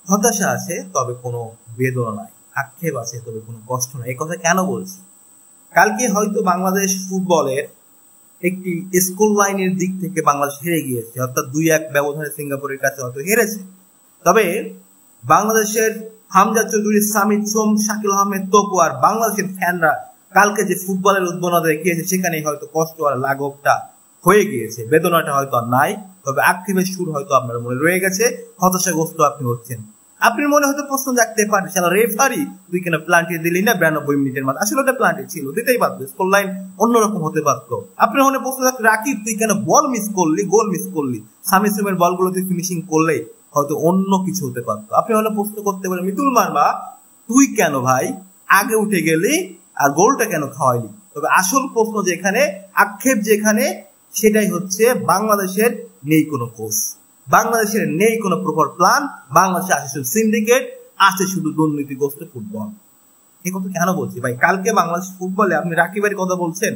হতাশা আছে তবে কোনো বেদনা নাই, আক্ষেপ আছে তবে কোনো কষ্ট নাই। এই কথা কেন বলছি? কালকে হয়তো বাংলাদেশ ফুটবলের একটি স্কোর লাইনের দিক থেকে বাংলাদেশ হেরে গিয়েছে, অর্থাৎ 2-1 ব্যবধানে সিঙ্গাপুরের কাছে হয়তো হেরেছে। তবে বাংলাদেশের হামজা চৌধুরী, সামিদ সোম, শাকিল আহমেদ তপু আর বাংলাদেশের ফ্যানরা কালকে যে ফুটবলের উদ্বোধন দেখিয়েছে সেখানে হয়তো কষ্ট আর লাঘবটা হয়ে গিয়েছে, বেদনাটা হয়তো আর নাই। তবে আক্ষেপের সুর হয়তো আপনার মনে রয়ে গেছে, হতাশাগ্রস্ত আপনি হচ্ছেন। আপনি মনে হয়তো প্রশ্ন জাগতে পারে, সারা রেফারি তুই কেন প্লান্টে দিলি না 92 মিনিটের মাঝে? আসলে ওটা প্লান্টে ছিল, দিতেই পারতো, স্কোর লাইন অন্যরকম হতে পারতো। আপনার মনে প্রশ্ন জাগতে, রাকিব তুই কেন বল মিস করলি, গোল মিস করলি? সামি সুমের বলগুলো তুই ফিনিশিং করলে হয়তো অন্য কিছু হতে পারতো। আপনি হলে প্রশ্ন করতে পারেন, মিতুল মার্মা তুই কেন ভাই আগে উঠে গেলি আর গোলটা কেন খাওয়াইলি? তবে আসল প্রশ্ন যেখানে, আক্ষেপ যেখানে, সেটাই হচ্ছে বাংলাদেশের নেই কোনো কোচ, বাংলাদেশের নেই কোনো প্রপার প্ল্যান, বাংলাদেশে আছে শুধু সিন্ডিকেট, আছে শুধু দুর্নীতিগ্রস্ত ফুটবল। এই কথা কেন বলছি ভাই? কালকে বাংলাদেশ ফুটবলে আপনি রাকিবের কথা বলছেন,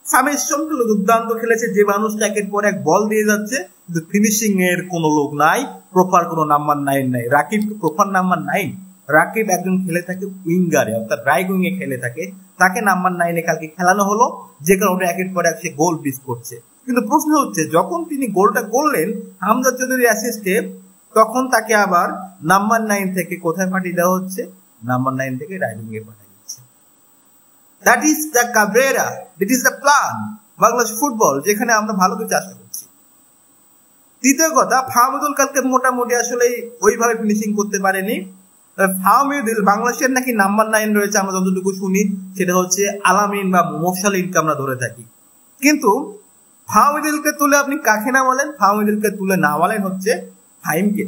সামির সোমকে দুর্দান্ত খেলেছে, যে মানুষটা একের পর এক বল দিয়ে যাচ্ছে, কিন্তু ফিনিশিং এর কোনো লোক নাই, প্রপার কোনো নাম্বার 9 নাই। Rakib proper number 9? রাকিব একজন খেলে থাকে উইঙ্গারে, অর্থাৎ রাইট উইং এ খেলে থাকে, তাকে নাম্বার 9 এ কালকে খেলানো হলো, যে কারণে একের পর এক সে গোল মিস করছে। কিন্তু প্রশ্ন হচ্ছে, যখন তিনি গোলটা করলেন হামজা চৌধুরীর অ্যাসিস্টে, তখন তাকে আবার নাম্বার 9 থেকে কোথায় পাঠিয়ে দেওয়া হচ্ছে? নাম্বার 9 থেকে রাইট উইং এ পাঠিয়ে দিচ্ছে। That is the Cabrera, that is the plan Bangladesh football, যেখানে আমরা ভালো কিছু আশা করছি। দ্বিতীয় কথা, ফাহমিদুল কালকে মোটামুটি আসলে ওইভাবে ফিনিশিং করতে পারেনি। ফাহমিদুল, বাংলাদেশের নাকি নাম্বার 9 রয়েছে, আমরা যতটুকু শুনি সেটা হচ্ছে আলামিন বা মোশালিনকে আমরা ধরে থাকি। কিন্তু ফাহমিদুলকে তুলে আপনি কাকে নামালেন? ফাহমিদুলকে তুলে নামালেন হচ্ছে ফাহিমকে,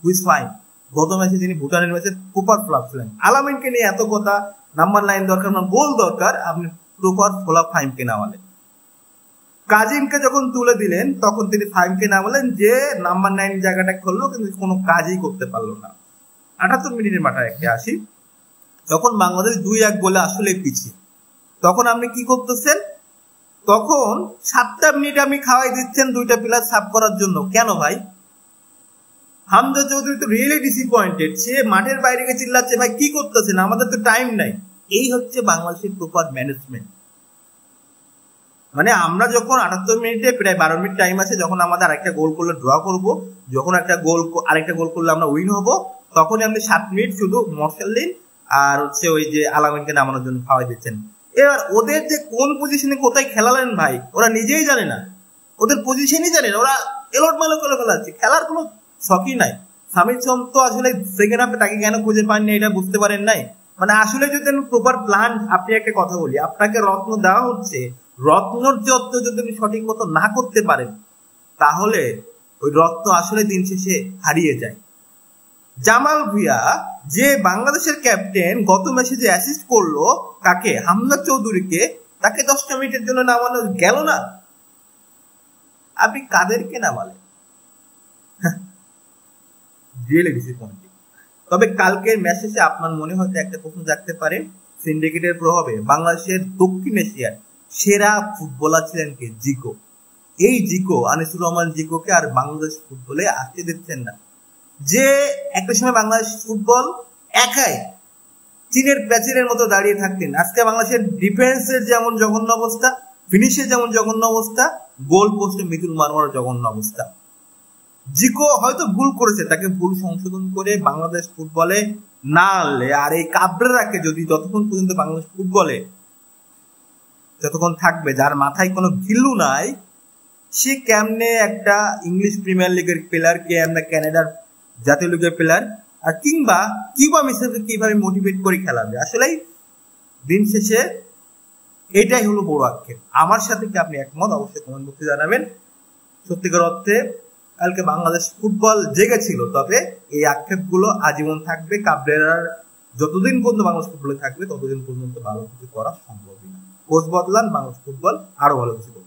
হুইজ ফাহিম। গত ম্যাচে তিনি ভুটানের ম্যাচে প্রপার ফ্লপ ছিলেন। আলামিনকে নিয়ে এত কথা, নাম্বার 9 দরকার না, গোল দরকার, আপনি প্রপার ফ্লপ ফাহিমকে নামালেন। কাজিমকে যখন তুলে দিলেন তখন তিনি ফাহিমকে নামালেন, যে নাম্বার 9 জায়গাটা করলো কিন্তু কোনো কাজই করতে পারলো না। 78 মিনিটের মাথায় একটা আসি, তখন বাংলাদেশ 2-1 গোলে আসলে পিছিয়ে, তখন আপনি কি করতেছেন? তখন 7টা মিনিট আপনি খাওয়াই দিচ্ছেন 2টা প্লেয়ার সাব করার জন্য। কেন ভাই? হামজা চৌধুরী তো রিয়েলি ডিসঅ্যাপয়েন্টেড, সে মাঠের বাইরে গিয়ে চিল্লাচ্ছে, ভাই কি করতেছেন, আমাদের তো টাইম নাই। এই হচ্ছে বাংলাদেশের প্রপার ম্যানেজমেন্ট। মানে আমরা যখন 78 মিনিটে, প্রায় 12 মিনিট টাইম আছে, যখন আমাদের আরেকটা গোল করলে ড্র করবো, যখন আরেকটা গোল করলে আমরা উইন হবো, তখনই আপনি 7 মিনিট শুধু মশাল্লিন আর হচ্ছে ওই যে আলামিনকে নামানোর জন্য খাওয়াই দিচ্ছেন। এবার ওদের যে কোন পজিশনে কোথায় খেলালেন ভাই, ওরা নিজেই জানে না, ওদের পজিশনই জানে না, ওরা এলোট মালো করে ফেলাচ্ছে, খেলার কোনো শখই নাই। সামির সোম তো আসলে সেকেন্ড হাফে তাকে কেন খুঁজে পাননি এটা বুঝতে পারেন নাই। মানে আসলে যদি প্রপার প্ল্যান, আপনি একটা কথা বলি, আপনাকে রত্ন দেওয়া হচ্ছে, রত্নর যত্ন যদি আপনি সঠিক মতো না করতে পারেন, তাহলে ওই রত্ন আসলে দিন শেষে হারিয়ে যায়। জামাল ভুঁইয়া, যে বাংলাদেশের ক্যাপ্টেন, গত ম্যাচে যে অ্যাসিস্ট করলো কাকে? হামজা চৌধুরীকে, তাকে 10টা মিনিটের জন্য নামানো গেল না। আপনি কাদেরকে নামালেন? Really disappointing. তবে কালকের ম্যাচে আপনার মনে হয়তো একটা প্রশ্ন জাগতে পারে, সিন্ডিকেটের প্রভাবে বাংলাদেশের দক্ষিণ এশিয়ার সেরা ফুটবলার ছিলেন কে? জিকো। এই জিকো, আনিসুর রহমান জিকোকে আর বাংলাদেশ ফুটবলে আসতে দিচ্ছেন না। যে একটা সময় বাংলাদেশ ফুটবল একাই চীনের প্রাচীরের মতো দাঁড়িয়ে থাকতেন, আজকে বাংলাদেশের ডিফেন্সের যেমন জঘন্য অবস্থা, ফিনিশের যেমন জঘন্য অবস্থা, গোল পোস্টে মিতুল মারমার জঘন্য অবস্থা। জিকো হয়তো ভুল করেছে, তাকে ভুল সংশোধন করে বাংলাদেশ ফুটবলে না আনলে, আর এই কাবরেরাকে যদি যতক্ষণ পর্যন্ত বাংলাদেশ ফুটবলে যতক্ষণ থাকবে, যার মাথায় কোনো ঘিলু নাই, সে কেমনে একটা ইংলিশ প্রিমিয়ার লিগের প্লেয়ার, কেমনে কানাডার জাতীয় লিগের প্লেয়ার, আর কিংবা মিসেলকে কিভাবে মোটিভেট করে খেলাবে? আসলেই দিন শেষে এটাই হলো বড় আক্ষেপ। আমার সাথে কি আপনি একমত? অবশ্যই কমেন্ট বক্সে জানাবেন। সত্যিকার অর্থে কালকে বাংলাদেশ ফুটবল জেগেছিল, তবে এই আক্ষেপগুলো আজীবন থাকবে। কাবরেরার যতদিন পর্যন্ত বাংলাদেশ ফুটবলে থাকবে ততদিন পর্যন্ত ভালো কিছু করা সম্ভব না। কোচ বদলান, বাংলাদেশ ফুটবল আরো ভালো কিছু করবে।